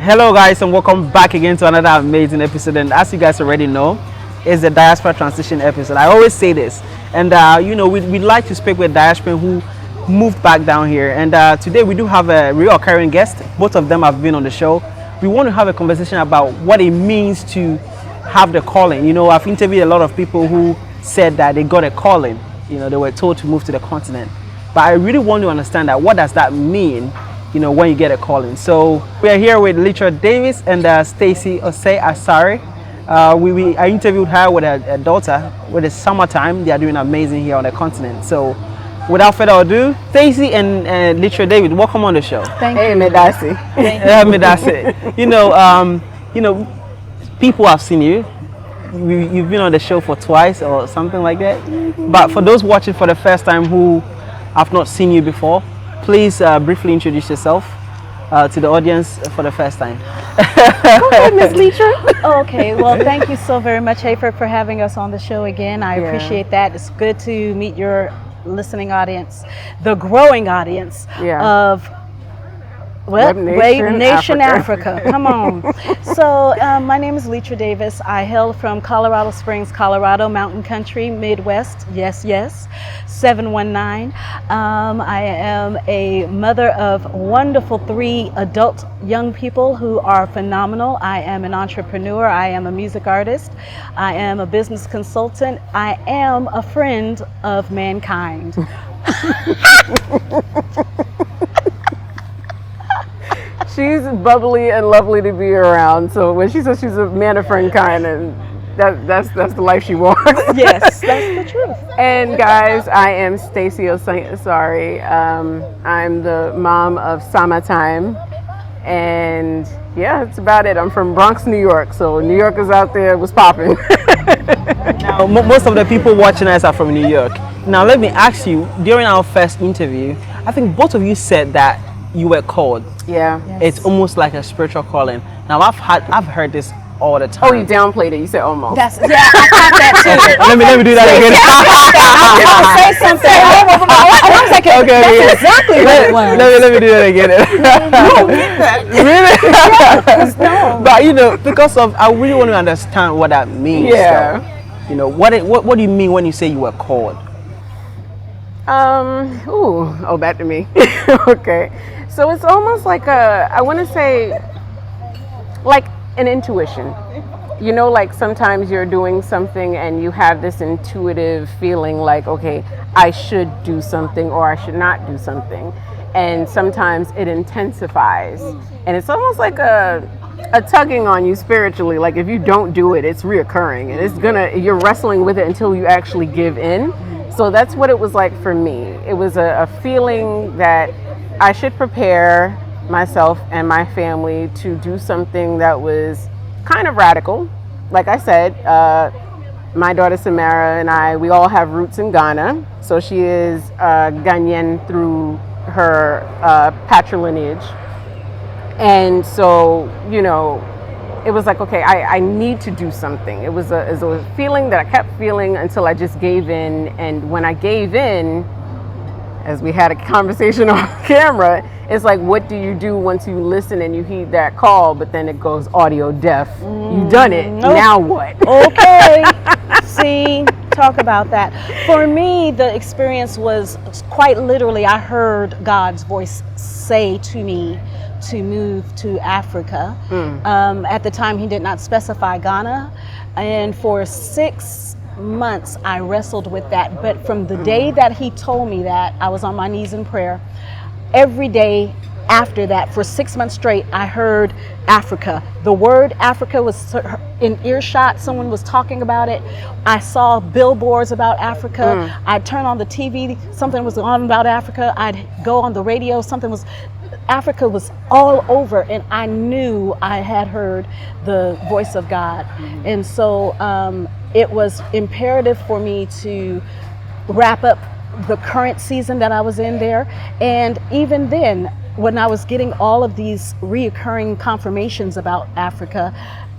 Hello guys, and welcome back again to another amazing episode. And as you guys already know, it's the diaspora transition episode. I always say this, and we'd like to speak with diaspora who moved back down here. And today we do have a recurring guest. Both of them have been on the show. We want to have a conversation about what it means to have the calling. You know, I've interviewed a lot of people who said that they got a calling. You know, they were told to move to the continent. But I really want to understand that. What does that mean? You know, when you get a calling. So we are here with Letra Davis and Stacy Osae-Asare. I interviewed her with her daughter with the summertime. They are doing amazing here on the continent. So without further ado, Stacy and Letra Davis, welcome on the show. Thank you. Medasi. Medasi. You know, people have seen you. You've been on the show for twice or something like that. But for those watching for the first time who have not seen you before, please briefly introduce yourself to the audience for the first time. Go ahead, Ms. Letra. Okay, well, thank you so very much, THier, for having us on the show again. I appreciate that. It's good to meet your listening audience, the growing audience of Webnation Africa. Come on. So my name is Letra Davis. I hail from Colorado Springs, Colorado, Mountain Country, Midwest. Yes, yes. 719. I am a mother of wonderful 3 adult young people who are phenomenal. I am an entrepreneur. I am a music artist. I am a business consultant. I am a friend of mankind. She's bubbly and lovely to be around. So when she says she's a man of friend kind, and that's the life she wants. Yes, that's the truth. And guys, I am Stacy Osae-Asare. I'm the mom of Summertime, and yeah, that's about it. I'm from Bronx, New York, so New Yorkers out there was popping. Now, most of the people watching us are from New York. Now, let me ask you, during our first interview, I think both of you said that you were called. Yeah. Yes. It's almost like a spiritual calling. Now, I've heard this all the time. Oh, you downplayed it. You said almost. I caught that too. let me do that again. Say something. I was like, that's exactly what it was. Let me do that again. You don't get that. Really? No. But you know, because of, I really want to understand what that means. Yeah. So, you know, what do you mean when you say you were called? Back to me. Okay. So it's almost like I want to say, like an intuition. You know, like sometimes you're doing something and you have this intuitive feeling like, okay, I should do something or I should not do something. And sometimes it intensifies. And it's almost like a tugging on you spiritually. Like if you don't do it, it's reoccurring. And you're wrestling with it until you actually give in. So that's what it was like for me. It was a feeling that I should prepare myself and my family to do something that was kind of radical. Like I said, my daughter Samara and we all have roots in Ghana. So she is Ghanaian through her patrilineage. And so, you know, it was like, okay, I need to do something. It was a feeling that I kept feeling until I just gave in. And when I gave in, as we had a conversation on camera, it's like, what do you do once you listen and you heed that call, but then it goes audio deaf? You done it. Nope. Now what? Okay. See, talk about that. For me, the experience was quite literally, I heard God's voice say to me to move to Africa. At the time, he did not specify Ghana. And for 6 months, I wrestled with that. But from the day that he told me that, I was on my knees in prayer. Every day after that, for 6 months straight, I heard Africa. The word Africa was in earshot. Someone was talking about it. I saw billboards about Africa. I'd turn on the TV, something was on about Africa. I'd go on the radio, Africa was all over, and I knew I had heard the voice of God. And so it was imperative for me to wrap up the current season that I was in there. And even then, when I was getting all of these reoccurring confirmations about Africa,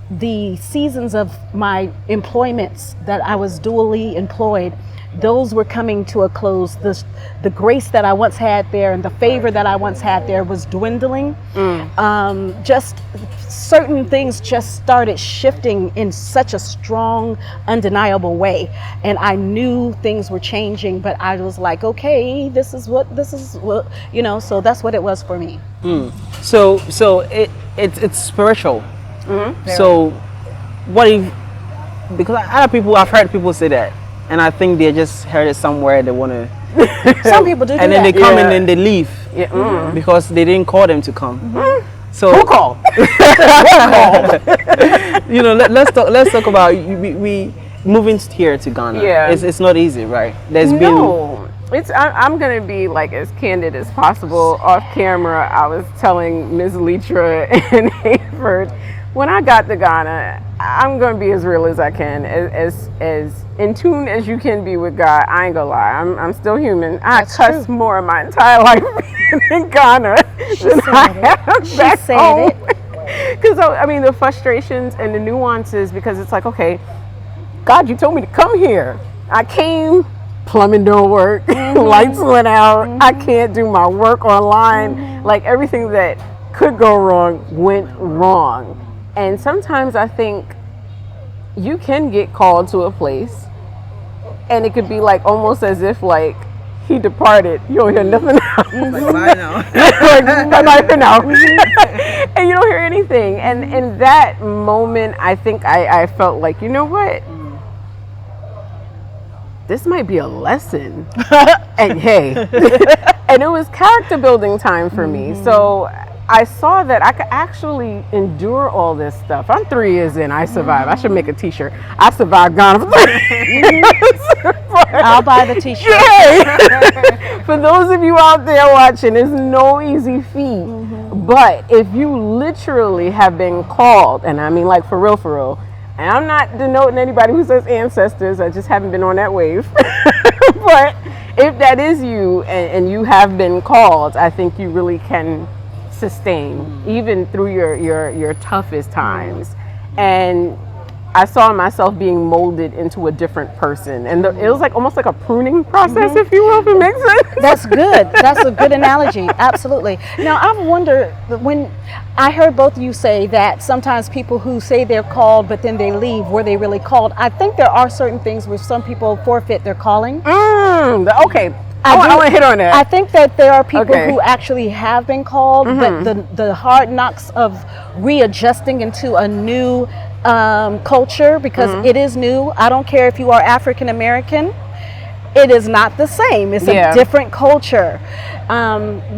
the seasons of my employments that I was dually employed those were coming to a close. The grace that I once had there and the favor that I once had there was dwindling. Just certain things just started shifting in such a strong, undeniable way. And I knew things were changing, but I was like, okay, this is what, you know, so that's what it was for me. So it's spiritual. So what if, because other people, I've heard people say that, and I think they just heard it somewhere, they want to, Some people do and then that. they come and then they leave Yeah. because they didn't call them to come. So Who called? you know, let's talk about we moving here to Ghana. Yeah. It's not easy, right? There's been No, I'm gonna be like as candid as possible off camera. I was telling Ms. Letra and Hayford, when I got to Ghana, I'm gonna be as real as I can, as in tune as you can be with God. I ain't gonna lie, I'm still human. I cussed more in my entire life being in Ghana than I have back home. Because I mean, the frustrations and the nuances, because it's like, okay, God, you told me to come here. I came, plumbing don't work, lights went out, I can't do my work online. Like everything that could go wrong went wrong. And sometimes I think you can get called to a place and it could be like almost as if like he departed. You don't hear nothing else. like, bye now. Like, bye for now. And you don't hear anything. And in that moment, I think I felt like, you know what? This might be a lesson. And hey, and it was character building time for me. So I saw that I could actually endure all this stuff. I'm 3 years in, I survived. I should make a t-shirt. I survived Ghana for 3 years. I'll buy the t-shirt. Yay! For those of you out there watching, it's no easy feat. But if you literally have been called, and I mean like for real, and I'm not denoting anybody who says ancestors, I just haven't been on that wave. But if that is you and you have been called, I think you really can sustain even through your toughest times. And I saw myself being molded into a different person, and it was like almost like a pruning process, if you will, if it makes sense. That's good. That's a good analogy. Absolutely. Now, I've wondered, when I heard both of you say that sometimes people who say they're called but then they leave, were they really called? I think there are certain things where some people forfeit their calling. Okay. I want to hit on that. I think that there are people Okay. who actually have been called, but the hard knocks of readjusting into a new culture, because it is new. I don't care if you are African American. It is not the same. It's a different culture.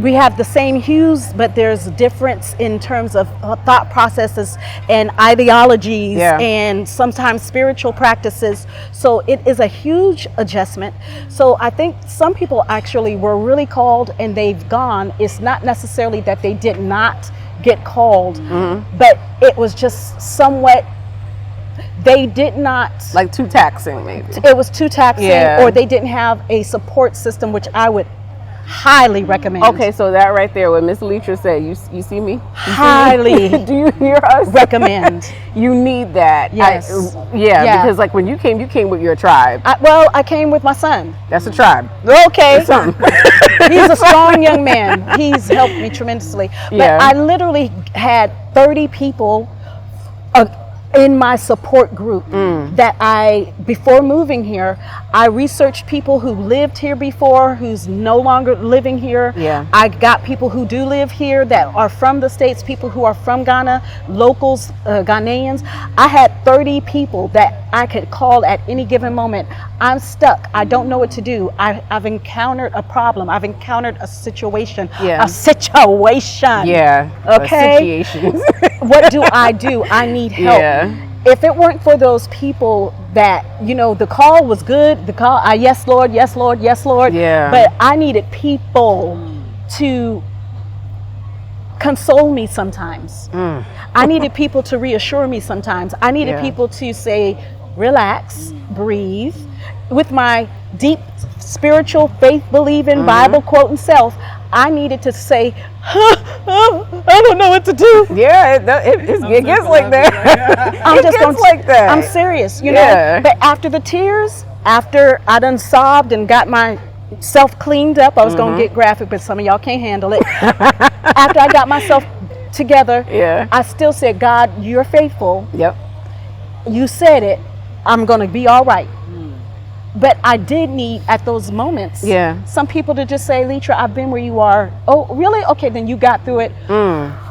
We have the same hues, but there's a difference in terms of thought processes and ideologies and sometimes spiritual practices. So it is a huge adjustment. So I think some people actually were really called and they've gone. It's not necessarily that they did not get called, but it was just somewhat, they did not, like too taxing, maybe. it was too taxing, or they didn't have a support system, which I would highly recommend. Okay, so that right there, what Miss Letra said, you see me? Highly Do you hear us? recommend. You need that. Yes. Because like when you came with your tribe. I came with my son. That's a tribe. Okay. That's something. He's a strong young man. He's helped me tremendously. But I literally had 30 people in my support group that before moving here, I researched people who lived here before, who's no longer living here. I got people who do live here that are from the States, people who are from Ghana, locals, Ghanaians. I had 30 people that I could call at any given moment. I'm stuck. I don't know what to do. I've encountered a problem. I've encountered a situation. A situation. Okay. What do? I need help. If it weren't for those people that, the call was good, yes, Lord, yes, Lord, yes, Lord. But I needed people to console me sometimes. I needed people to reassure me sometimes. I needed people to say, relax, breathe. With my deep spiritual faith believing Bible quoting self, I needed to say, I don't know what to do. Yeah, it gets like that. I'm It just gets like that. I'm serious, you Yeah. know. But after the tears, after I done sobbed and got myself cleaned up, I was gonna get graphic, but some of y'all can't handle it. After I got myself together, Yeah. I still said, God, you're faithful. Yep. You said it. I'm gonna be all right. But I did need at those moments, Yeah. some people to just say, Letra, I've been where you are. Oh, really? Okay, then you got through it.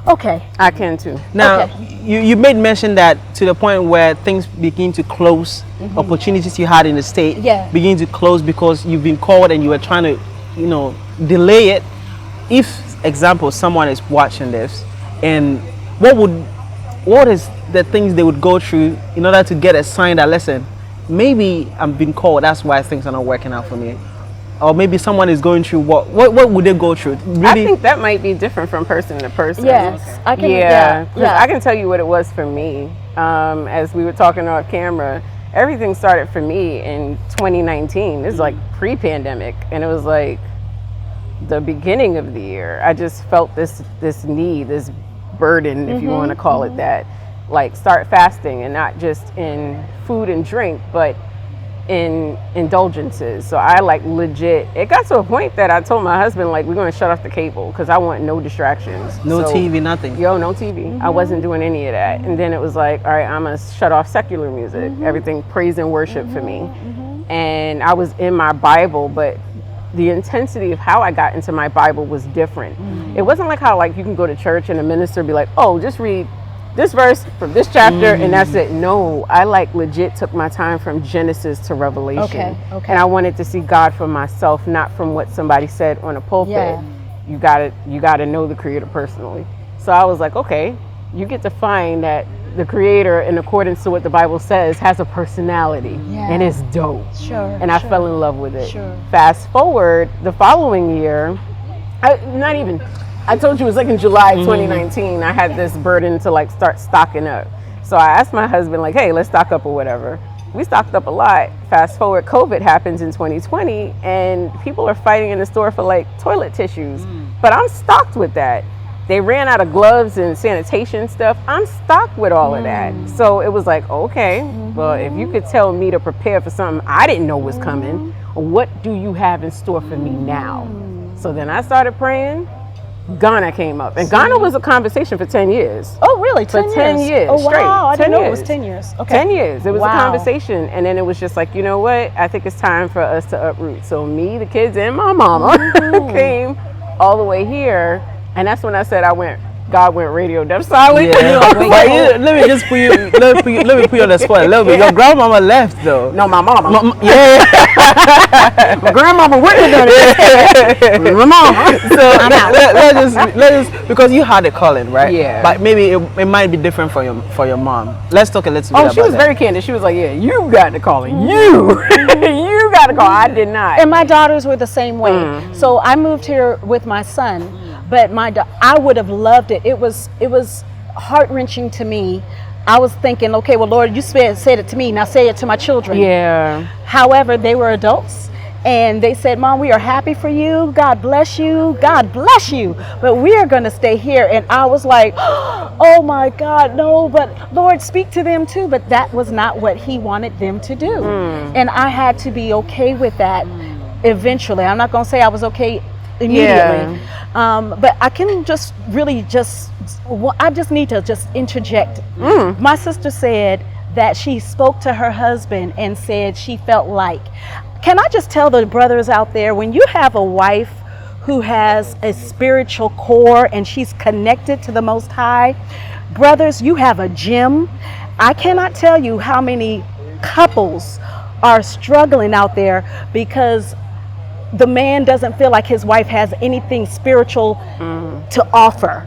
Okay. I can too. Now, Okay. you made mention that to the point where things begin to close, opportunities you had in the state Yeah. begin to close because you've been called and you were trying to, you know, delay it. If, example, someone is watching this, and what is the things they would go through in order to get a sign that, listen, maybe I'm being called, that's why things are not working out for me, or maybe someone is going through what would they go through? Really? I think that might be different from person to person. Yes, I can. Yeah, 'cause yeah. I can tell you what it was for me. As we were talking off camera, everything started for me in 2019. This is like pre-pandemic, and it was like the beginning of the year. I just felt this need, this burden, if you want to call it that. Like start fasting, and not just in food and drink, but in indulgences. So I like legit, it got to a point that I told my husband, like, we're going to shut off the cable because I want no distractions. No So, TV, nothing. no TV. I wasn't doing any of that. And then it was like, all right, I'm going to shut off secular music, everything praise and worship for me. And I was in my Bible, but the intensity of how I got into my Bible was different. It wasn't like how, like, you can go to church and a minister be like, oh, just read this verse from this chapter and that's it. No, I like legit took my time from Genesis to Revelation. Okay. And I wanted to see God for myself, not from what somebody said on a pulpit. Yeah. You gotta know the Creator personally. So I was like, okay, you get to find that the Creator, in accordance to what the Bible says, has a personality, and it's dope. Sure. And I fell in love with it. Sure. Fast forward the following year, I told you it was like in July 2019, I had this burden to like start stocking up. So I asked my husband, like, hey, let's stock up or whatever. We stocked up a lot. Fast forward, COVID happens in 2020, and people are fighting in the store for like toilet tissues. But I'm stocked with that. They ran out of gloves and sanitation stuff. I'm stocked with all of that. So it was like, okay, well, if you could tell me to prepare for something I didn't know was coming, what do you have in store for me now? So then I started praying. Ghana came up, and Ghana was a conversation for 10 years. Oh, really? For 10 years Oh, straight. wow. I 10 didn't know it was years. 10 years. Okay. 10 years. It was a Wow. conversation, and then it was just like, you know what? I think it's time for us to uproot. So me, the kids, and my mama came all the way here, and that's when I said God went radio deaf silent. Yeah. Let me just put you. Let me put you on the spot a little bit. Your grandmama left though. No, my mama. Yeah. My grandmama wouldn't have done it. My mama. So let's just because you had a calling, right? Yeah. But maybe it might be different for your mom. Let's talk a little bit Oh, about she was that. very candid. She was like, yeah, you got the calling. You got the call. I did not. And my daughters were the same way. So I moved here with my son, but I would have loved it. It was heart-wrenching to me. I was thinking, okay, well, Lord, you said it to me. Now say it to my children. Yeah. However, they were adults. And they said, Mom, we are happy for you. God bless you. God bless you. But we are going to stay here. And I was like, oh my God, no, but Lord, speak to them too. But that was not what he wanted them to do. And I had to be okay with that eventually. I'm not going to say I was okay immediately. But I can just really I just need to just interject. My sister said that she spoke to her husband and said she felt like, can I just tell the brothers out there, when you have a wife who has a spiritual core and she's connected to the Most High, brothers, you have a gem. I cannot tell you how many couples are struggling out there because the man doesn't feel like his wife has anything spiritual to offer.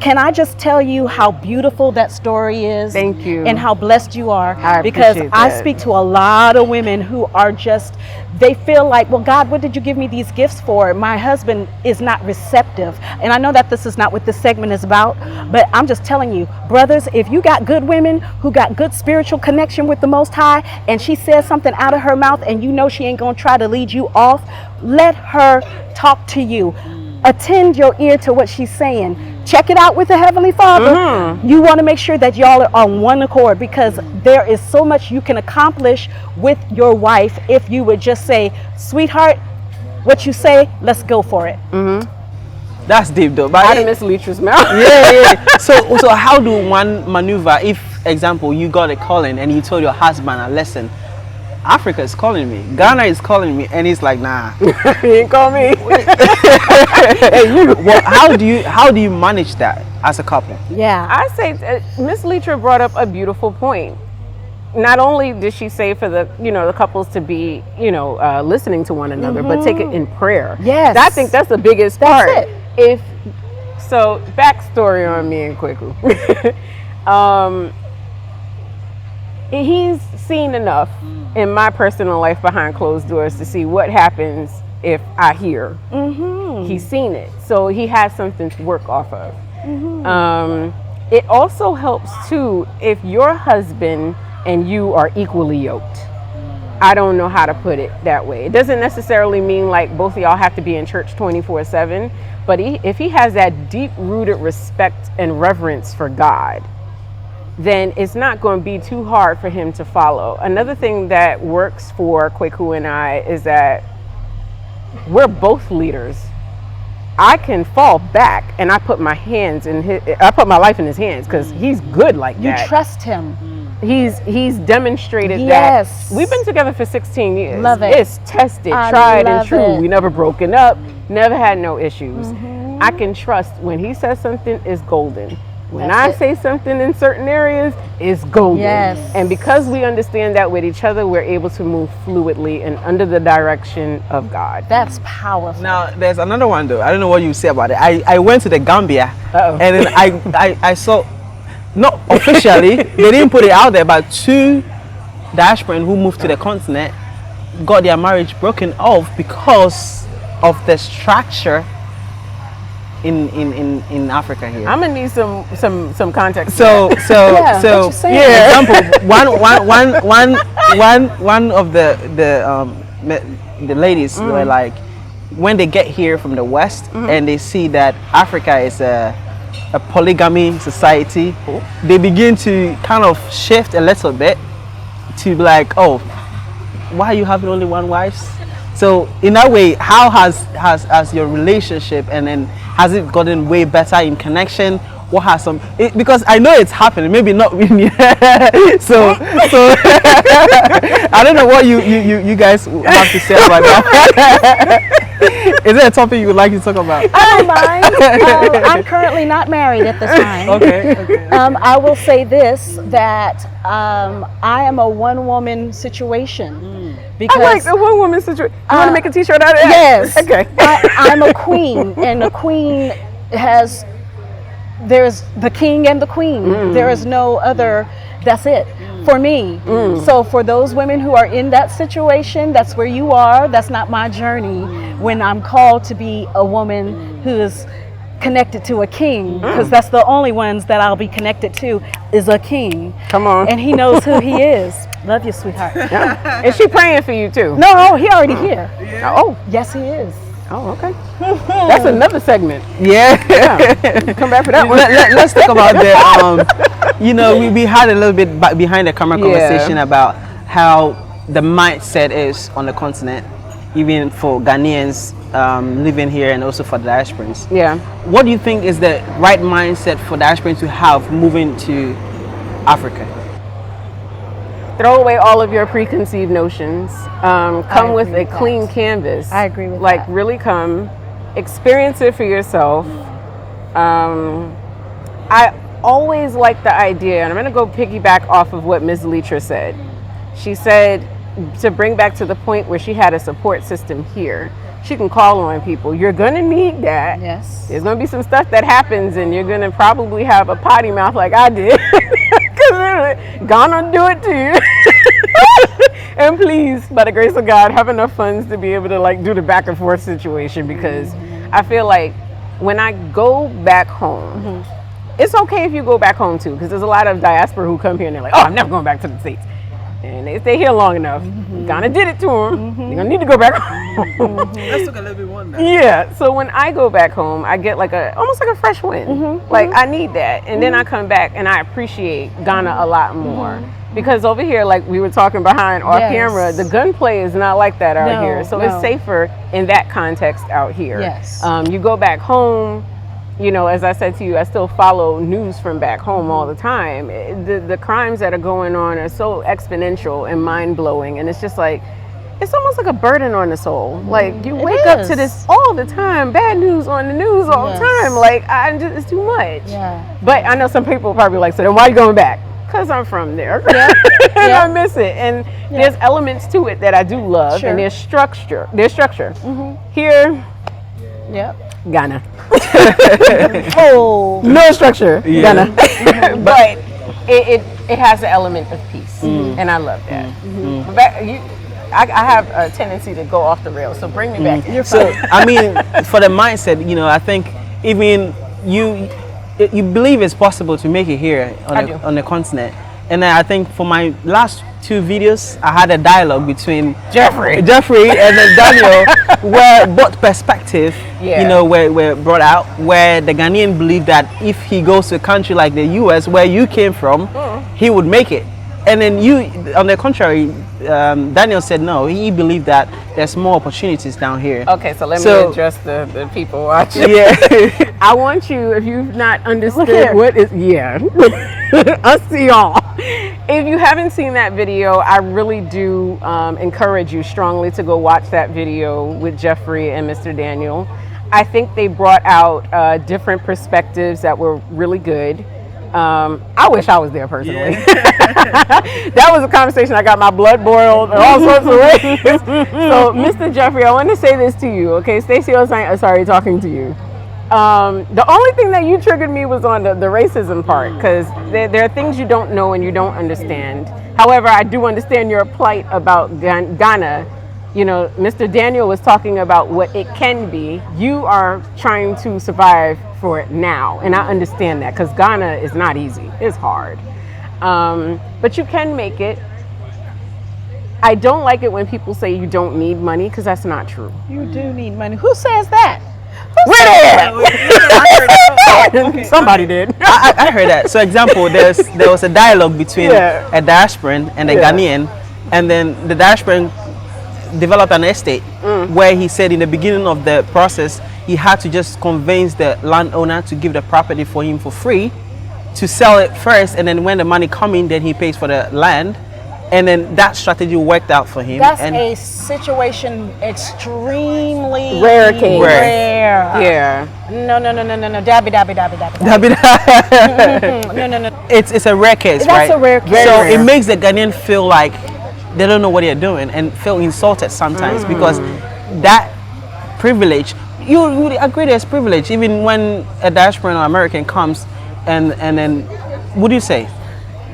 Can I just tell you how beautiful that story is? Thank you. And how blessed you are. I because appreciate I that. speak to a lot of women who are they feel like, well, God, what did you give me these gifts for? My husband is not receptive. And I know that this is not what this segment is about, but I'm just telling you, brothers, if you got good women who got good spiritual connection with the Most High, and she says something out of her mouth and you know she ain't gonna try to lead you off, let her talk to you. attend your ear to what she's saying. Check it out with the Heavenly Father. You want to make sure that y'all are on one accord, because there is so much you can accomplish with your wife if you would just say, sweetheart, what you say, let's go for it. That's deep though. But Out of Miss Letra's mouth. yeah. So how do one maneuver if, example, you got a calling and you told your husband, listen, Africa is calling me, Ghana is calling me, and he's like, nah. He ain't call me. Well, how do you manage that as a couple? Yeah. I say Miss Letra brought up a beautiful point. Not only did she say for the the couples to be listening to one another, but take it in prayer. Yes. I think that's the biggest That's part. it. So backstory on me and Kweku. He's seen enough in my personal life behind closed doors to see what happens if I hear. He's seen it, so he has something to work off of. It also helps too if your husband and you are equally yoked. I don't know how to put it that way. It doesn't necessarily mean like both of y'all have to be in church 24/7, but if he has that deep-rooted respect and reverence for God, then it's not going to be too hard for him to follow. Another thing that works for Kweku and I is that we're both leaders. I can fall back and I put my life in his hands because he's good like You that. trust him. He's demonstrated Yes. that. We've been together for 16 years. Love it. It's tested, I tried and love true. it. We never broken up, never had no issues. I can trust when he says something is golden. When That's I it. say something in certain areas, it's golden. Yes. And because we understand that with each other, we're able to move fluidly and under the direction of God. That's powerful. Now there's another one though. I don't know what you say about it. I went to the Gambia Uh-oh. and then I saw, not officially, they didn't put it out there, but two diasporans who moved to the continent got their marriage broken off because of the structure in Africa here. I'm gonna need some context. Yeah, what you saying? Example, one of the ladies were like, when they get here from the West and they see that Africa is a polygamy society, they begin to kind of shift a little bit to be like, oh, why are you having only one wife? So in that way, how has your relationship, and then has it gotten way better in connection? What has because I know it's happening, maybe not with me. so I don't know what you guys have to say about that. Is there a topic you would like to talk about? I don't mind. I'm currently not married at this time. Okay. I will say this, that I am a one-woman situation. Because I like the one woman situation. You want to make a t-shirt out of that? Yes. Okay. I'm a queen, and a queen there's the king and the queen. There is no other, that's it for me. So for those women who are in that situation, that's where you are. That's not my journey when I'm called to be a woman who is connected to a king, because that's the only ones that I'll be connected to is a king. Come on. And he knows who he is. Love you, sweetheart. Is she praying for you too? No, he already here. Oh. Yes, he is. Oh, okay. That's another segment. Yeah. Come back for that one. Let's talk about the we had a little bit behind the camera conversation about how the mindset is on the continent, even for Ghanaians living here and also for the diasporans. Yeah. What do you think is the right mindset for diasporans to have moving to Africa? Throw away all of your preconceived notions. Come with agree a with clean that. canvas. I agree with like that. really come, experience it for yourself. I always like the idea, and I'm gonna go piggyback off of what Ms. Letra said. She said to bring back to the point where she had a support system here. She can call on people. You're gonna need that. Yes. There's gonna be some stuff that happens, and you're gonna probably have a potty mouth like I did. Gonna do it to you. And please, by the grace of God, have enough funds to be able to like do the back and forth situation, because I feel like when I go back home, it's okay if you go back home too, because there's a lot of diaspora who come here and they're like, oh, I'm never going back to the States. and they stay here long enough, Ghana did it to them. They're gonna need to go back home. Let's look a little bit one now. Yeah. So when I go back home, I get like almost like a fresh wind. Like I need that, and then I come back and I appreciate Ghana a lot more. Because over here, like we were talking behind off camera, the gunplay is not like that out here. So it's safer in that context out here. Yes. You go back home, you know, as I said to you, I still follow news from back home all the time. The crimes that are going on are so exponential and mind-blowing. And it's just like, it's almost like a burden on the soul. Like you wake up to this all the time, bad news on the news all the time. Like it's too much. Yeah. But I know some people probably like, so then why are you going back? Because I'm from there. And I miss it. And there's elements to it that I do love. And there's structure. Here, Ghana. No structure, Ghana. But it has an element of peace. And I love that. I have a tendency to go off the rails, so bring me back. So, I mean, for the mindset, you know, I think even you believe it's possible to make it here on the continent. And then I think for my last 2 videos, I had a dialogue between Jeffrey and then Daniel, where both perspectives, you know, were brought out, where the Ghanaian believed that if he goes to a country like the US, where you came from, he would make it. And then you, on the contrary, Daniel said no. He believed that there's more opportunities down here. Okay, so let me address the people watching. Yeah. I want you, if you've not understood what is, I see y'all. If you haven't seen that video, I really do encourage you strongly to go watch that video with Jeffrey and Mr. Daniel. I think they brought out different perspectives that were really good. I wish I was there personally. That was a conversation I got my blood boiled in all sorts of ways. So, Mr. Jeffrey, I want to say this to you, okay? Stacy, Osae-Asare talking to you. The only thing that you triggered me was on the racism part, because there are things you don't know and you don't understand. However, I do understand your plight about Ghana. You know, Mr. Daniel was talking about what it can be. You are trying to survive for it now, and I understand that, because Ghana is not easy. It's hard. But you can make it. I don't like it when people say you don't need money, because that's not true. You do need money. Who says that? Somebody did. I heard that. So, example, there was a dialogue between a diasporan and a Ghanaian, and then the diasporan developed an estate where he said in the beginning of the process he had to just convince the landowner to give the property for him for free, to sell it first, and then when the money comes in, then he pays for the land. And then that strategy worked out for him. That's a situation extremely rare. Yeah. No. Dabby. No. It's a rare case, right? That's a rare case. So it makes the Ghanaian feel like they don't know what they're doing and feel insulted sometimes because that privilege, you would agree there's privilege even when a diasporan or American comes and then, what do you say?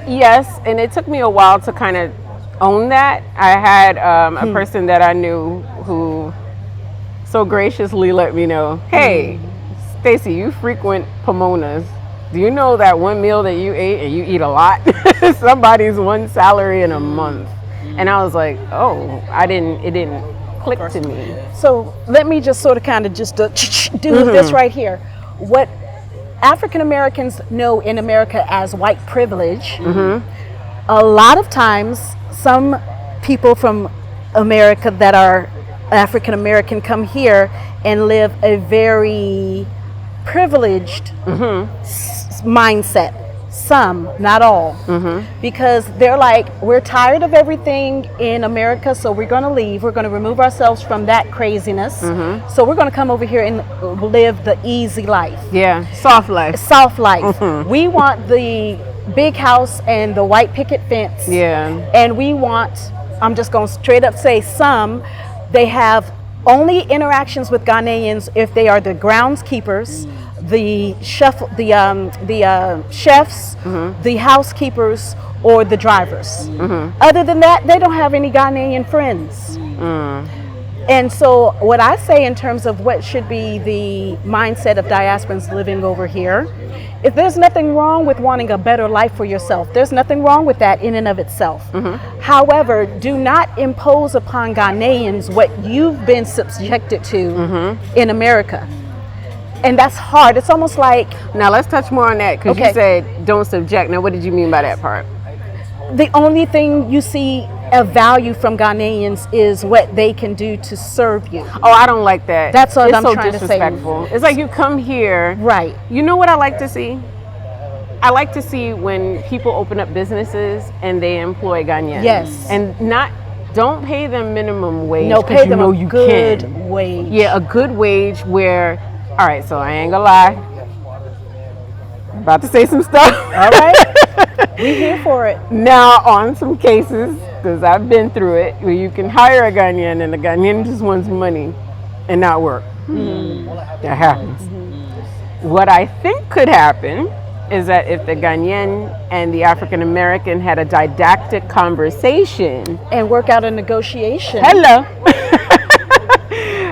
Yes, and it took me a while to kind of own that. I had a person that I knew who so graciously let me know, hey, Stacy, you frequent Pomona's. Do you know that one meal that you ate, and you eat a lot, somebody's one salary in a month? And I was like, oh, it didn't click to me. So let me just sort of kind of just do this right here. What African Americans know in America as white privilege, a lot of times some people from America that are African American come here and live a very privileged mindset. Some, not all, because they're like, we're tired of everything in America, so we're going to leave. We're going to remove ourselves from that craziness. So we're going to come over here and live the easy life. Yeah, soft life. Soft life. We want the big house and the white picket fence. Yeah. And we want, I'm just going to straight up say some, they have only interactions with Ghanaians if they are the groundskeepers, the chefs, the housekeepers, or the drivers. Other than that, they don't have any Ghanaian friends. And so, what I say in terms of what should be the mindset of diasporans living over here, if there's nothing wrong with wanting a better life for yourself, there's nothing wrong with that in and of itself. However, do not impose upon Ghanaians what you've been subjected to in America. And that's hard. It's almost like, Now let's touch more on that, because you said don't subject. Now what did you mean by that part? the only thing you see of value from Ghanaians is what they can do to serve you. Oh, I don't like that. That's what it's I'm so trying to say. disrespectful. It's like you come here. Right. You know what I like to see? I like to see when people open up businesses and they employ Ghanaians. Yes. And don't pay them minimum wage. No, 'cause pay you them know a you good can. wage. Yeah, a good wage where, all right, so I ain't gonna lie. I'm about to say some stuff. All right. We're here for it. Now, on some cases, because I've been through it, where you can hire a Ghanaian and the Ghanaian just wants money and not work. That happens. What I think could happen is that if the Ghanaian and the African American had a didactic conversation, And work out a negotiation. hello,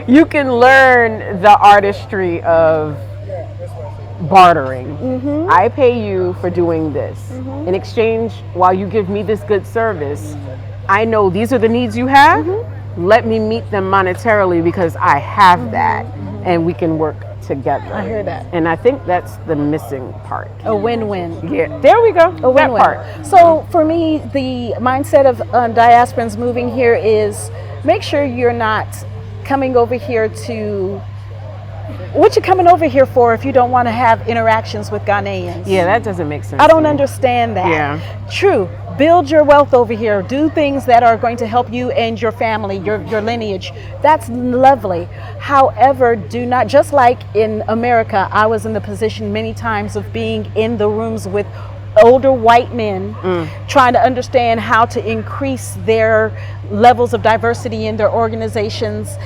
you can learn the artistry of bartering. I pay you for doing this. In exchange, while you give me this good service, I know these are the needs you have. Let me meet them monetarily because I have that, and we can work together. I hear that. And I think that's the missing part. A win-win. Yeah, there we go. A That win-win. part. So for me, the mindset of diasporans moving here is make sure you're not coming over here to, what you coming over here for if you don't want to have interactions with Ghanaians? Yeah, that doesn't make sense. I to don't me. understand that. Yeah. True. Build your wealth over here. Do things that are going to help you and your family, your lineage. That's lovely. However, do not, just like in America, I was in the position many times of being in the rooms with older white men trying to understand how to increase their levels of diversity in their organizations.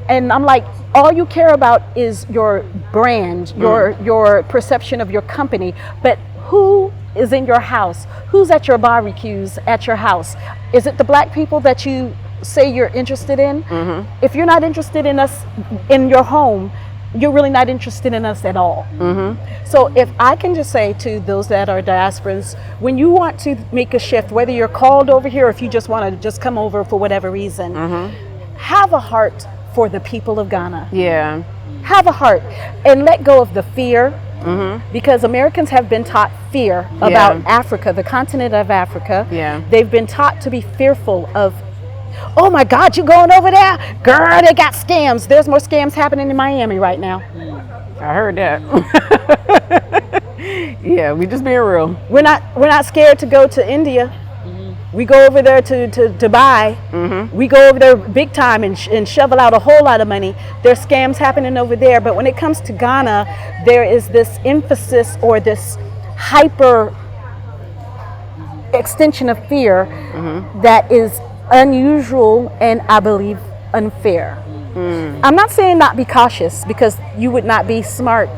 And I'm like, all you care about is your brand, your perception of your company, but who is in your house? Who's at your barbecues at your house? Is it the black people that you say you're interested in? If you're not interested in us in your home, you're really not interested in us at all. So if I can just say to those that are diasporans, when you want to make a shift, whether you're called over here or if you just want to just come over for whatever reason, have a heart for the people of Ghana. Yeah. Have a heart and let go of the fear, because Americans have been taught fear about Africa, the continent of Africa. Yeah. They've been taught to be fearful of, oh my God, you going over there? Girl, they got scams. There's more scams happening in Miami right now. I heard that. Yeah, we just being real. We're not scared to go to India. We go over there to Dubai. We go over there big time and shovel out a whole lot of money. There's scams happening over there. But when it comes to Ghana, there is this emphasis or this hyper extension of fear that is unusual and I believe unfair. I'm not saying not be cautious, because you would not be smart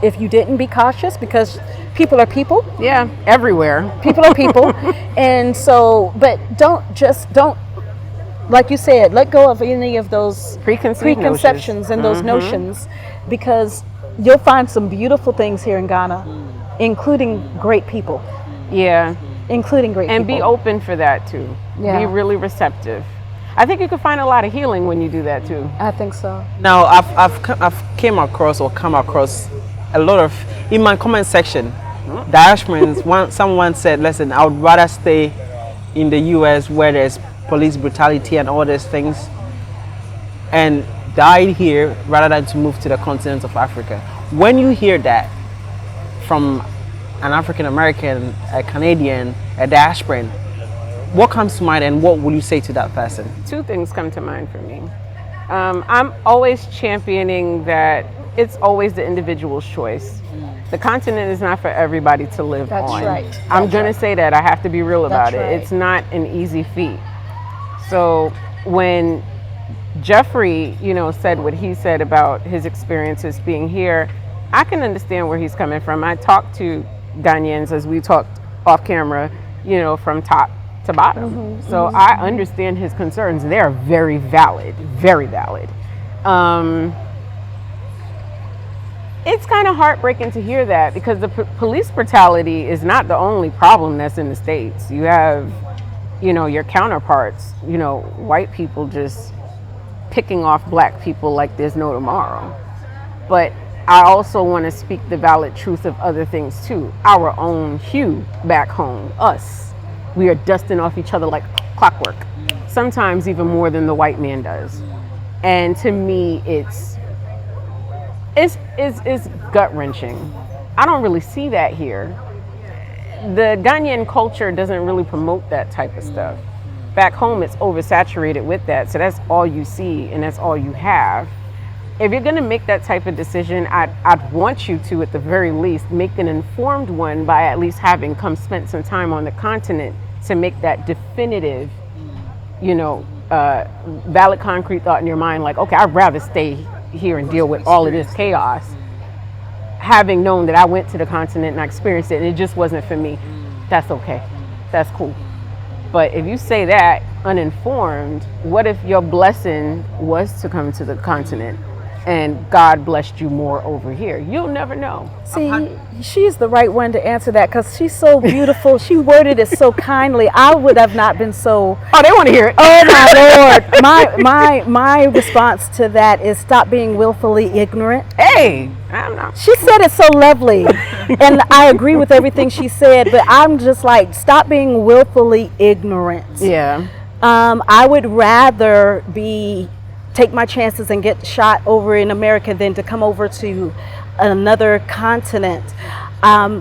if you didn't be cautious, because people are people. Yeah, everywhere. People are people. And so, but don't, like you said, let go of any of those preconceptions and those notions, because you'll find some beautiful things here in Ghana, including great people. Yeah. Including great And people. be open for that too. Yeah. Be really receptive. I think you can find a lot of healing when you do that too. I think so. Now, I've come across a lot of, in my comment section, diasporans, someone said, listen, I would rather stay in the US where there's police brutality and all these things and died here rather than to move to the continent of Africa. When you hear that from an African American, a Canadian, a diasporan, what comes to mind and what will you say to that person? Two things come to mind for me. I'm always championing that it's always the individual's choice. The continent is not for everybody to live That's on. right. I'm going to say that. I have to be real about That's it. right. It's not an easy feat. So when Jeffrey, said what he said about his experiences being here, I can understand where he's coming from. I talked to Ghanaians, as we talked off camera, from top to bottom. So I understand his concerns. They are very valid, very valid. It's kind of heartbreaking to hear that, because the police brutality is not the only problem that's in the States. You have, your counterparts, white people just picking off black people like there's no tomorrow. But I also want to speak the valid truth of other things too. Our own hue back home, us, we are dusting off each other like clockwork, sometimes even more than the white man does. And to me, it's gut-wrenching. I don't really see that here. The Ghanaian culture doesn't really promote that type of stuff. Back home, it's oversaturated with that, so that's all you see and that's all you have. If you're going to make that type of decision, I'd want you to, at the very least, make an informed one by at least having spent some time on the continent to make that definitive, valid concrete thought in your mind, like, okay, I'd rather stay here and deal with all of this chaos, having known that I went to the continent and I experienced it and it just wasn't for me. That's okay. That's cool. But if you say that uninformed, what if your blessing was to come to the continent and God blessed you more over here? You'll never know. See, she's the right one to answer that, because she's so beautiful. She worded it so kindly. I would have not been so. Oh, they want to hear it. Oh my Lord! My response to that is stop being willfully ignorant. Hey, I'm not. She said it so lovely, and I agree with everything she said. But I'm just like, stop being willfully ignorant. Yeah. I would rather take my chances and get shot over in America than to come over to another continent.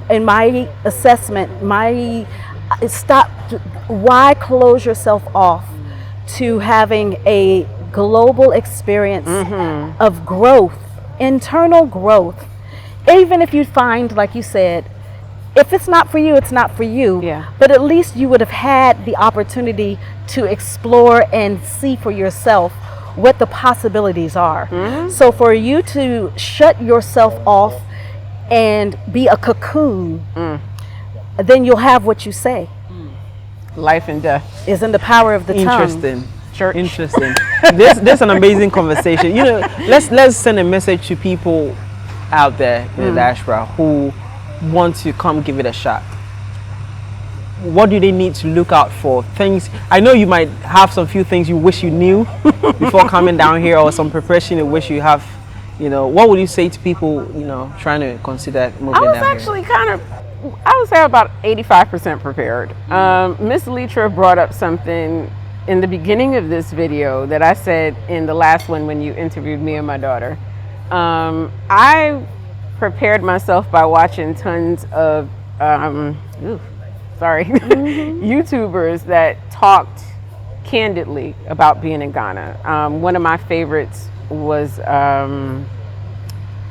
In my assessment, why close yourself off to having a global experience of growth, internal growth? Even if you find, like you said, if it's not for you, it's not for you. Yeah. But at least you would have had the opportunity to explore and see for yourself what the possibilities are. So for you to shut yourself off and be a cocoon, then you'll have what you say. Life and death is in the power of the tongue. Interesting. Church. Interesting. This is an amazing conversation. Let's send a message to people out there in the diaspora who want to come give it a shot. What do they need to look out for? Things, I know you might have some few things you wish you knew before coming down here, or some preparation you wish you have. What would you say to people, trying to consider moving down here? I was actually I would say about 85% prepared. Miss Letra brought up something in the beginning of this video that I said in the last one when you interviewed me and my daughter. I prepared myself by watching tons of YouTubers that talked candidly about being in Ghana. One of my favorites was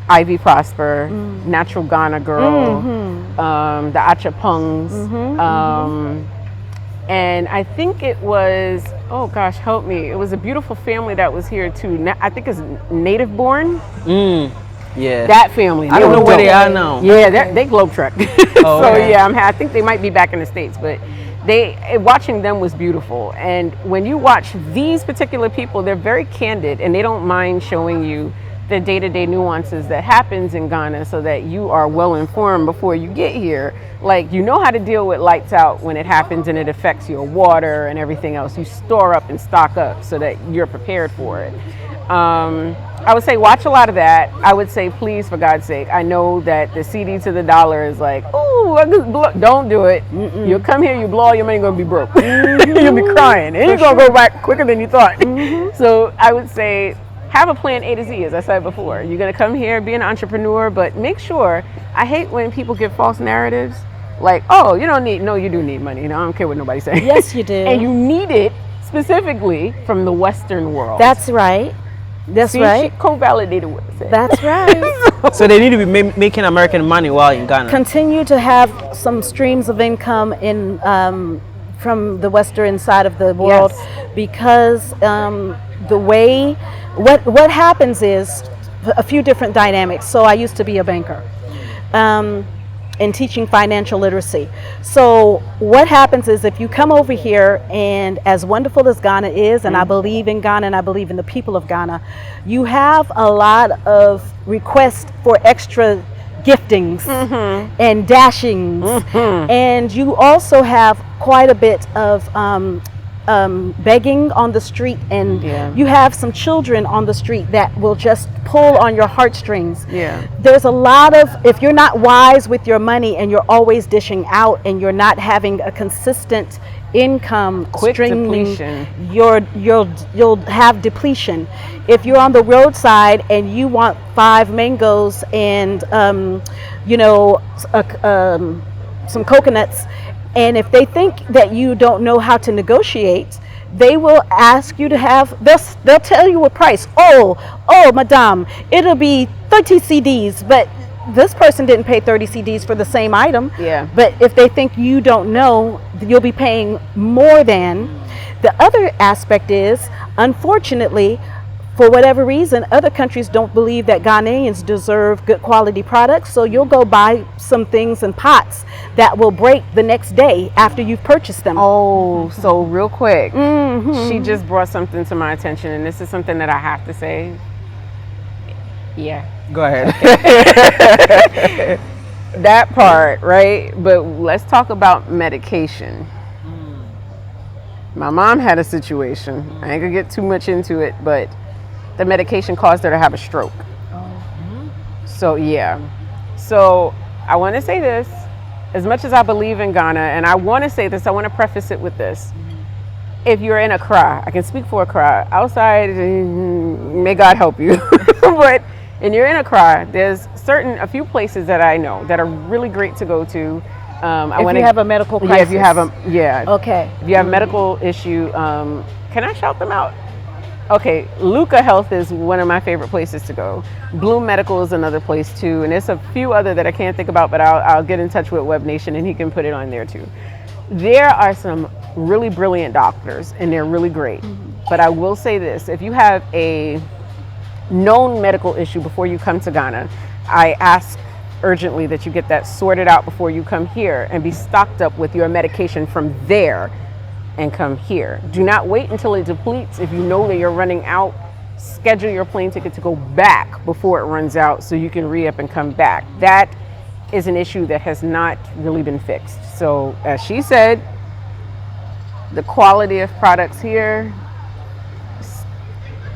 Ivy Prosper, Natural Ghana Girl, the Achapungs, and I think it was, oh gosh, help me, it was a beautiful family that was here too. I think it's Native Born. Yeah, that family. I don't know where they are now. Yeah, they globetrot. Oh, so okay. yeah, I think they might be back in the States, but watching them was beautiful. And when you watch these particular people, they're very candid and they don't mind showing you the day-to-day nuances that happens in Ghana, so that you are well informed before you get here. Like, how to deal with lights out when it happens and it affects your water and everything else. You store up and stock up so that you're prepared for it. I would say watch a lot of that. I would say, please, for God's sake, I know that the CD to the dollar is like, oh, don't do it. You'll come here, you blow all your money, you're going to be broke. You'll be crying, and you're going to go back quicker than you thought. So I would say, have a plan A to Z, as I said before. You're going to come here, be an entrepreneur, but make sure, I hate when people give false narratives, like, oh, you don't need, no, you do need money. I don't care what nobody's saying. Yes, you do. And you need it specifically from the Western world. That's right. That's right. She co-validated what I said. That's right. So they need to be making American money while in Ghana. Continue to have some streams of income in from the Western side of the world, because the way what happens is a few different dynamics. So I used to be a banker. in teaching financial literacy. So what happens is if you come over here, and as wonderful as Ghana is, and I believe in Ghana and I believe in the people of Ghana, you have a lot of requests for extra giftings and dashings, and you also have quite a bit of begging on the street, and you have some children on the street that will just pull on your heartstrings. There's a lot of, if you're not wise with your money and you're always dishing out and you're not having a consistent income streaming, you'll have depletion. If you're on the roadside and you want 5 mangoes and some coconuts, and if they think that you don't know how to negotiate, they will ask you to have, they'll tell you a price. Oh, madame, it'll be 30 CDs, but this person didn't pay 30 CDs for the same item. But if they think you don't know, you'll be paying more than. The other aspect is, unfortunately, for whatever reason, other countries don't believe that Ghanaians deserve good quality products, so you'll go buy some things in pots that will break the next day after you've purchased them. Oh, so real quick, she just brought something to my attention, and this is something that I have to say. Go ahead. That part, right? But let's talk about medication. My mom had a situation. I ain't gonna get too much into it, but the medication caused her to have a stroke. So so I want to say this, as much as I believe in Ghana, and I want to say this, I want to preface it with this. If you're in Accra, I can speak for Accra. Outside, may God help you. But and you're in Accra, there's a few places that I know that are really great to go to. If you have a medical crisis. If you have Okay. If you have a medical issue, can I shout them out? Okay, Luca Health is one of my favorite places to go. Bloom Medical is another place too, and there's a few other that I can't think about, but I'll get in touch with Webnation and he can put it on there too. There are some really brilliant doctors and they're really great. But I will say this, if you have a known medical issue before you come to Ghana, I ask urgently that you get that sorted out before you come here and be stocked up with your medication from there and come here. Do not wait until it depletes. If you know that you're running out, schedule your plane ticket to go back before it runs out so you can re-up and come back. That is an issue that has not really been fixed. So as she said, the quality of products here is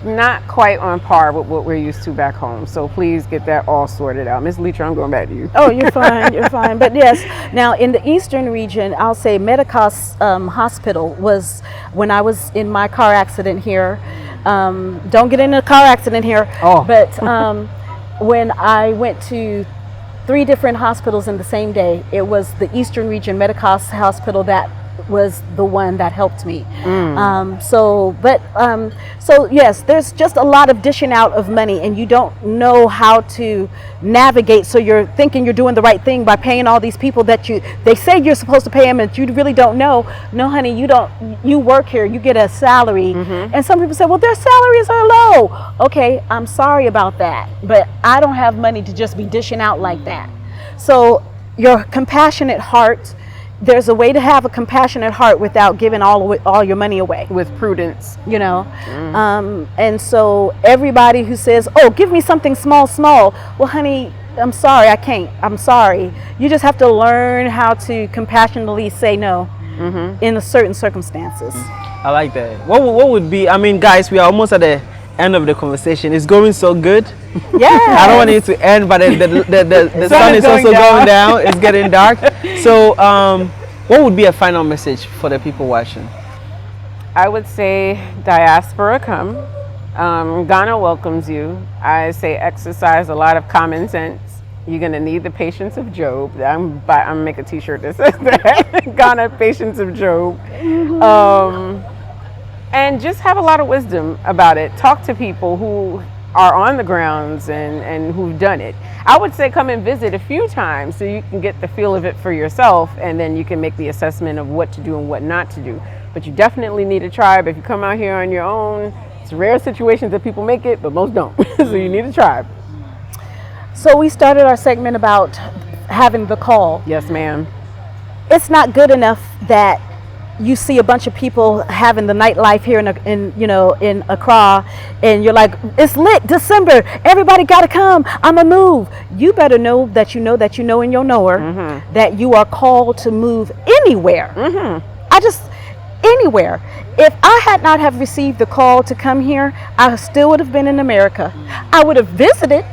not quite on par with what we're used to back home. So please get that all sorted out. Ms. Letra, I'm going back to you. Oh, you're fine, you're fine. But yes, now in the eastern region, I'll say Medicos Hospital was, when I was in my car accident here, don't get in a car accident here, but when I went to 3 different hospitals in the same day, it was the eastern region Medicos Hospital that was the one that helped me. So yes, there's just a lot of dishing out of money and you don't know how to navigate, so you're thinking you're doing the right thing by paying all these people that they say you're supposed to pay them and you really don't know. No honey, you work here, you get a salary, and some people say, well, their salaries are low. Okay, I'm sorry about that, but I don't have money to just be dishing out like that. So your compassionate heart, there's a way to have a compassionate heart without giving all your money away. With prudence. You know? And so everybody who says, oh, give me something small. Well, honey, I'm sorry, I can't. I'm sorry. You just have to learn how to compassionately say no in certain circumstances. I like that. What would be, I mean, guys, we are almost at the end of the conversation. It's going so good. Yeah. I don't want it to end, but the sun is also going down. It's getting dark. So what would be a final message for the people watching? I would say diaspora come. Ghana welcomes you. I say exercise a lot of common sense. You're going to need the patience of Job. I'm gonna make a t-shirt that says that. Ghana, patience of Job. And just have a lot of wisdom about it. Talk to people who are on the grounds and who've done it. I would say come and visit a few times so you can get the feel of it for yourself, and then you can make the assessment of what to do and what not to do. But you definitely need a tribe. If you come out here on your own, it's rare situations that people make it, but most don't. So you need a tribe. So we started our segment about having the call. Yes, ma'am. It's not good enough that you see a bunch of people having the nightlife here in Accra, and you're like, it's lit, December, everybody got to come, I'ma move. You better know that you know that you know in your knower that you are called to move anywhere. Anywhere. If I had not have received the call to come here, I still would have been in America. I would have visited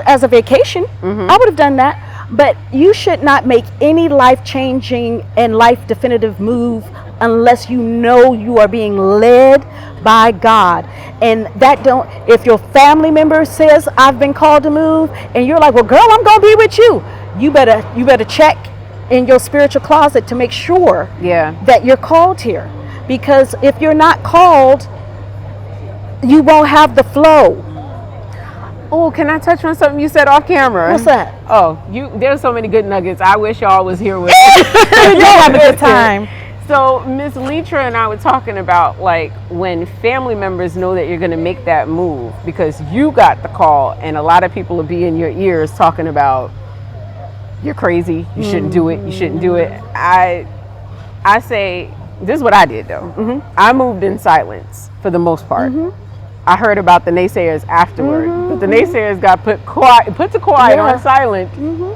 as a vacation. I would have done that. But you should not make any life-changing and life-definitive move unless you know you are being led by God. And that if your family member says, I've been called to move, and you're like, well, girl, I'm going to be with you. You better check in your spiritual closet to make sure that you're called here. Because if you're not called, you won't have the flow. Oh, can I touch on something you said off camera? What's that? Oh, there's so many good nuggets. I wish y'all was here with me. You'll have a good time. So Miss Letra and I were talking about like when family members know that you're going to make that move because you got the call, and a lot of people will be in your ears talking about you're crazy, you shouldn't do it, you shouldn't do it. I say, this is what I did though. I moved in silence for the most part. I heard about the naysayers afterward, but the naysayers got put to quiet on silent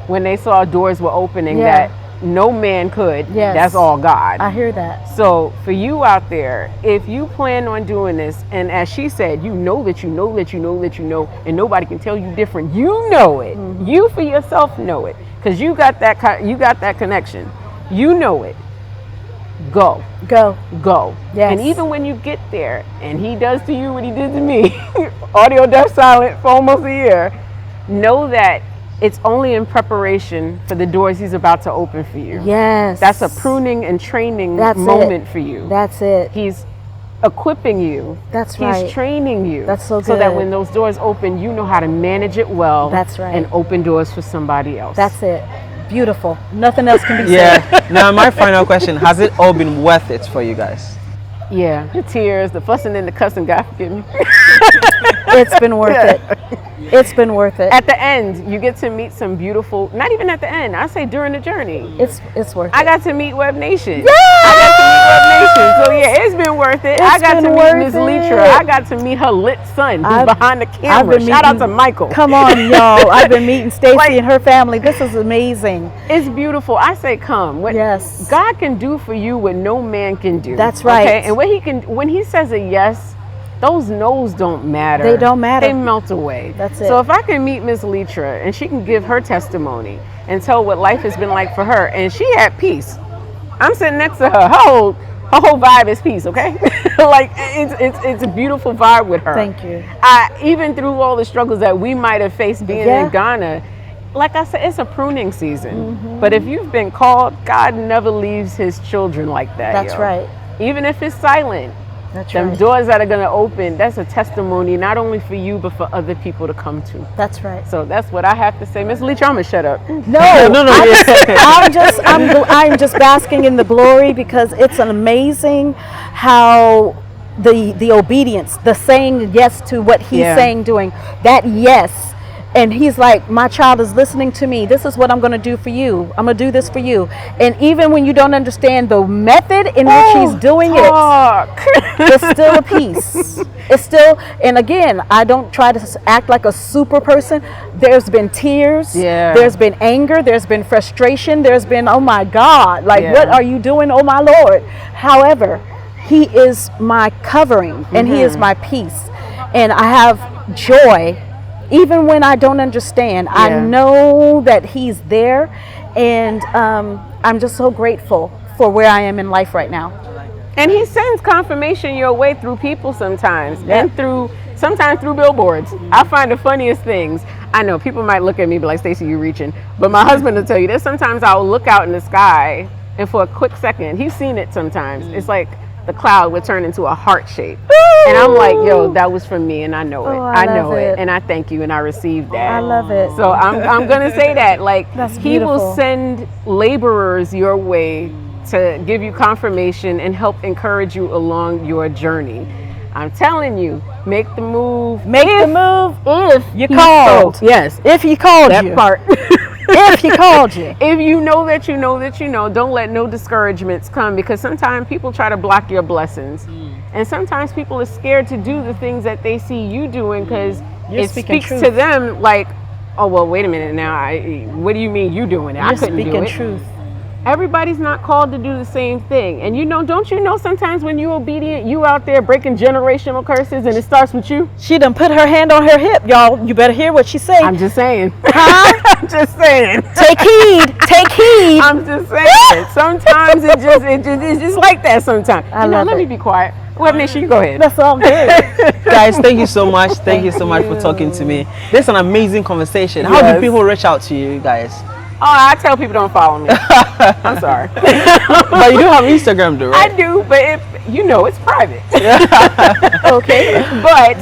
when they saw doors were opening that no man could. That's all God. I hear that. So for you out there, if you plan on doing this, and as she said, you know that you know that you know that you know, and nobody can tell you different. You know it. You for yourself know it, because you got that connection. You know it. Go. Yes. And even when you get there and he does to you what he did to me, audio deaf silent for almost a year, know that it's only in preparation for the doors he's about to open for you. Yes. That's a pruning and training moment for you. That's it. He's equipping you. That's right. He's training you. That's so good. So that when those doors open, you know how to manage it well. That's right. And open doors for somebody else. That's it. Beautiful. Nothing else can be said. Yeah. Now, my final question: has it all been worth it for you guys? Yeah. The tears, the fussing, and the cussing. God forgive me. It's been worth it. It's been worth it. At the end, you get to meet some beautiful. Not even at the end. I say during the journey. It's worth it. I got to meet Webnation. Yeah. I got to meet Webnation. So yeah, it's been worth it. I got to meet Miss Letra. I got to meet her lit son who's behind the camera. Shout out to Michael. Come on, y'all. I've been meeting Stacy and her family. This is amazing. It's beautiful. I say come. Yes. God can do for you what no man can do. That's right. Okay? And when he says a yes, those no's don't matter. They don't matter. They melt away. That's it. So if I can meet Miss Letra and she can give her testimony and tell what life has been like for her, and she had peace. I'm sitting next to her. Her whole vibe is peace, okay? Like it's a beautiful vibe with her. Thank you. Even through all the struggles that we might have faced being in Ghana, like I said, it's a pruning season. But if you've been called, God never leaves his children like that. That's right. Even if it's silent. That's Them right. doors that are going to open, that's a testimony not only for you, but for other people to come to. That's right. So that's what I have to say. Miss Leach, I'm going to shut up. No, no. I'm just basking in the glory, because it's amazing how the obedience, the saying yes to what he's saying, doing that yes. And he's like, my child is listening to me. This is what I'm going to do for you. I'm going to do this for you. And even when you don't understand the method in which he's doing it's still a piece. It's still, and again, I don't try to act like a super person. There's been tears. Yeah. There's been anger. There's been frustration. There's been, oh my God, like, what are you doing? Oh my Lord. However, he is my covering and he is my peace. And I have joy. Even when I don't understand, I know that he's there, and I'm just so grateful for where I am in life right now. And he sends confirmation your way through people sometimes, and sometimes through billboards. I find the funniest things. I know people might look at me and be like, Stacy, you reaching. But my husband will tell you this. Sometimes I'll look out in the sky, and for a quick second, he's seen it sometimes. It's like the cloud would turn into a heart shape. And I'm like, yo, that was from me, and I know it. I know it. And I thank you, and I received that. I love it. So I'm going to say that. Like, That's he will beautiful. send laborers your way to give you confirmation and help encourage you along your journey. I'm telling you, make the move. Make the move if He you called. Yes. If he called That you. part. If He called you. If you know that you know that you know, don't let no discouragements come, because sometimes people try to block your blessings. And sometimes people are scared to do the things that they see you doing because it speaks to them like, oh, well, wait a minute now. What do you mean you doing it? I couldn't do it. You're speaking truth. Everybody's not called to do the same thing. And you know, don't you know sometimes when you're obedient, you out there breaking generational curses and it starts with you? She done put her hand on her hip, y'all. You better hear what she say. I'm just saying. Huh? I'm just saying. Take heed. Take heed. I'm just saying. Sometimes it's just like that sometimes. Let me be quiet. Webnation, you go ahead. That's all good. Guys, thank you so much. Thank you so much for talking to me. This is an amazing conversation. How do people reach out to you guys? Oh, I tell people don't follow me. I'm sorry. But you do have Instagram though, right? I do, but it's private. Okay. But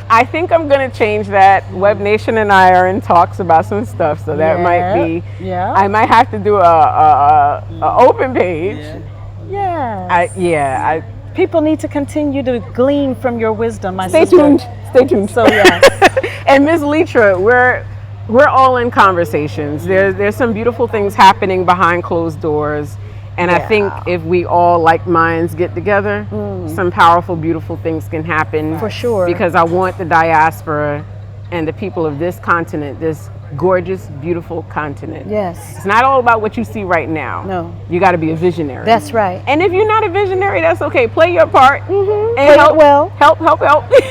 I think I'm going to change that. Webnation and I are in talks about some stuff, so that might be. Yeah. I might have to do a open page. Yeah. People need to continue to glean from your wisdom, my sister. Stay tuned. So yeah. And Ms. Letra, we're all in conversations. There's some beautiful things happening behind closed doors. And I think if we all like minds get together, some powerful, beautiful things can happen. For sure. Because I want the diaspora and the people of this continent, this gorgeous, beautiful continent. Yes. It's not all about what you see right now. No. You got to be a visionary. That's right. And if you're not a visionary, that's okay. Play your part and help,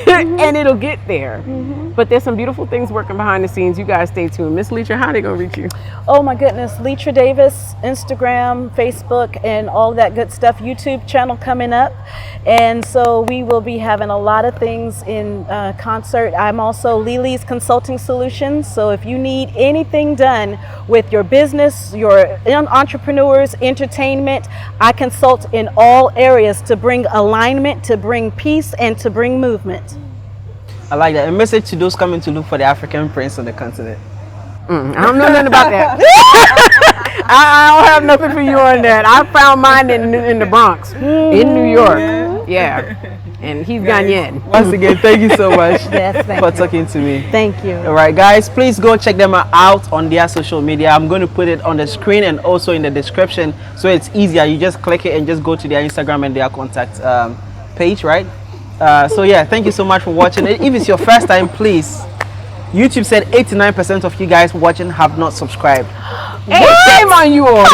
and it'll get there. But there's some beautiful things working behind the scenes. You guys stay tuned. Miss Letra, how are they going to reach you? Oh my goodness. Letra Davis, Instagram, Facebook, and all that good stuff. YouTube channel coming up. And so we will be having a lot of things in concert. I'm also Lily's Consulting Solutions. So if you need anything done with your business, your entrepreneurs, entertainment, I consult in all areas to bring alignment, to bring peace, and to bring movement. I like that. A message to those coming to look for the African prince on the continent. I don't know nothing about that. I don't have nothing for you on that. I found mine in the Bronx, in New York. Yeah. And he's Ghanaian. Once again, thank you so much for talking to me. Thank you. All right, guys, please go check them out on their social media. I'm going to put it on the screen and also in the description, so it's easier. You just click it and just go to their Instagram and their contact page, right? So yeah, thank you so much for watching. If it's your first time, please. YouTube said 89% of you guys watching have not subscribed. Hey, shame on you all.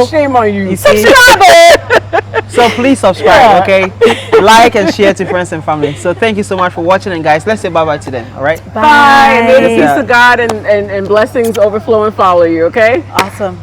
Shame on you. Subscribe. So please subscribe, okay? Like and share to friends and family. So thank you so much for watching, and guys, let's say bye-bye to them, all right? Bye. May the peace of God and blessings overflow and follow you, okay? Awesome.